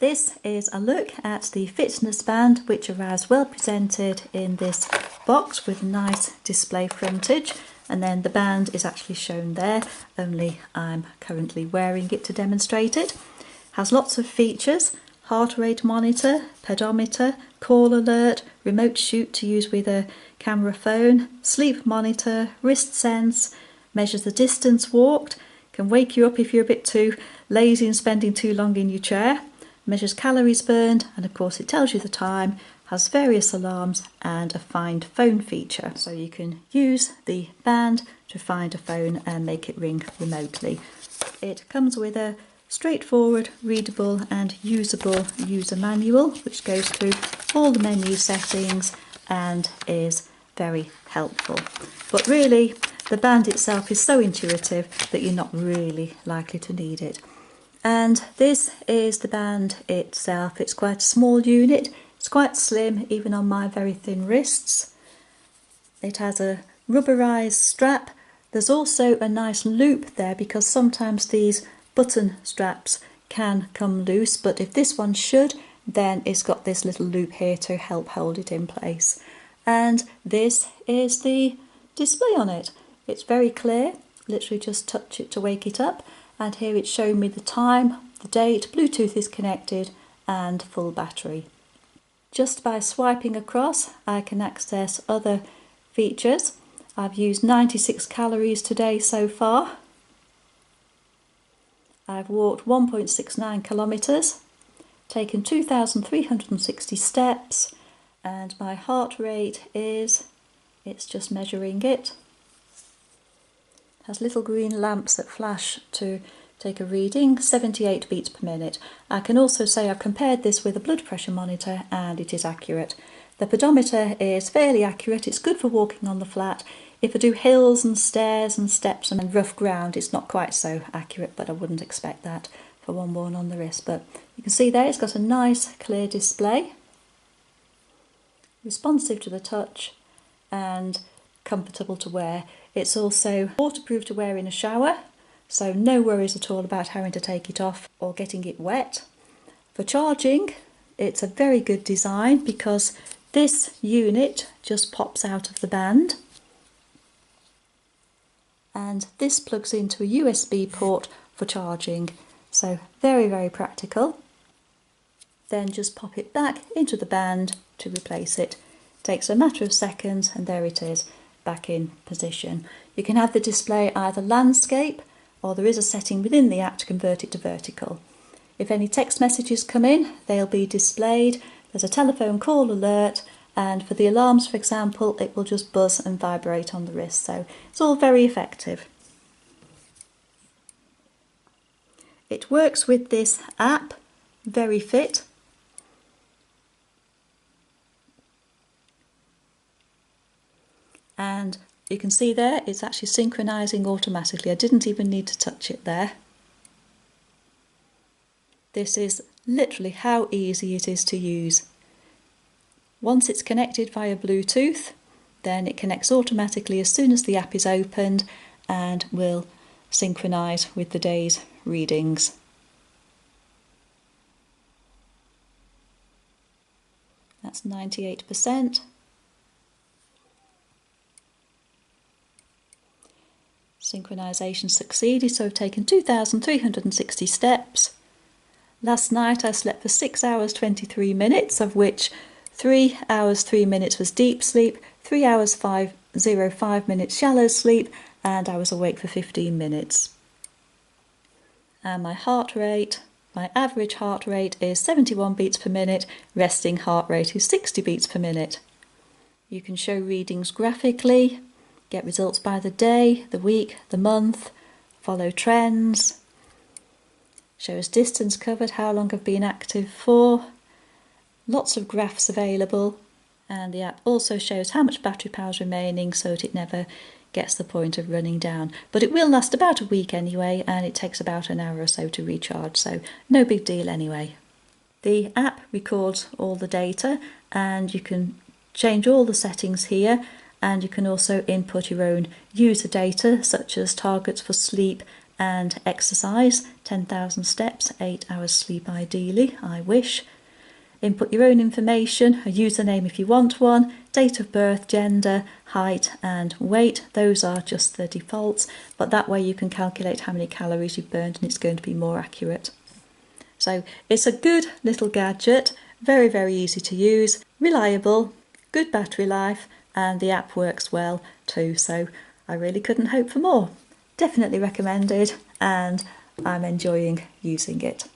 This is a look at the fitness band, which arrives well presented in this box with nice display frontage, and then the band is actually shown there, only I'm currently wearing it to demonstrate it. Has lots of features: heart rate monitor, pedometer, call alert, remote shoot to use with a camera phone, sleep monitor, wrist sense, measures the distance walked, can wake you up if you're a bit too lazy and spending too long in your chair, measures calories burned, and of course it tells you the time, has various alarms and a find phone feature. So you can use the band to find a phone and make it ring remotely. It comes with a straightforward, readable and usable user manual which goes through all the menu settings and is very helpful. But really, the band itself is so intuitive that you're not really likely to need it. And this is the band itself. It's quite a small unit. It's quite slim, even on my very thin wrists. It has a rubberized strap. There's also a nice loop there because sometimes these button straps can come loose, but if this one should, then it's got this little loop here to help hold it in place. And this is the display on it. It's very clear, literally just touch it to wake it up, and here it's showing me the time, the date, Bluetooth is connected and full battery. Just by swiping across I can access other features. I've used 96 calories today so far. I've walked 1.69 kilometres, taken 2,360 steps, and my heart rate is, it's just measuring it. It has little green lamps that flash to take a reading, 78 beats per minute. I can also say I've compared this with a blood pressure monitor and it is accurate. The pedometer is fairly accurate, it's good for walking on the flat. If I do hills and stairs and steps and rough ground, it's not quite so accurate, but I wouldn't expect that for one worn on the wrist. But you can see there it's got a nice clear display, responsive to the touch and comfortable to wear. It's also waterproof to wear in a shower, so no worries at all about having to take it off or getting it wet. For charging, it's a very good design because this unit just pops out of the band. And this plugs into a USB port for charging, so very, very practical. Then just pop it back into the band to replace it. Takes a matter of seconds and there it is, back in position. You can have the display either landscape, or there is a setting within the app to convert it to vertical. If any text messages come in, they'll be displayed. There's a telephone call alert, and for the alarms, for example, it will just buzz and vibrate on the wrist, so it's all very effective. It works with this app, Very Fit. And you can see there it's actually synchronizing automatically. I didn't even need to touch it there. This is literally how easy it is to use. Once it's connected via Bluetooth, then it connects automatically as soon as the app is opened and will synchronize with the day's readings. That's 98%. Synchronization succeeded, so I've taken 2,360 steps. Last night I slept for 6 hours 23 minutes, of which 3 hours 3 minutes was deep sleep, 3 hours 5 minutes shallow sleep, and I was awake for 15 minutes. And my heart rate, my average heart rate is 71 beats per minute, resting heart rate is 60 beats per minute. You can show readings graphically, get results by the day, the week, the month, follow trends, shows distance covered, how long I've been active for, lots of graphs available, and the app also shows how much battery power is remaining so that it never gets the point of running down. But it will last about a week anyway, and it takes about an hour or so to recharge, so no big deal anyway. The app records all the data and you can change all the settings here, and you can also input your own user data such as targets for sleep and exercise, 10,000 steps, 8 hours sleep ideally, I wish. Input your own information, a username if you want one, date of birth, gender, height and weight. Those are just the defaults, but that way you can calculate how many calories you've burned and it's going to be more accurate. So it's a good little gadget, very, very easy to use, reliable, good battery life, and the app works well too, so I really couldn't hope for more. Definitely recommended, and I'm enjoying using it.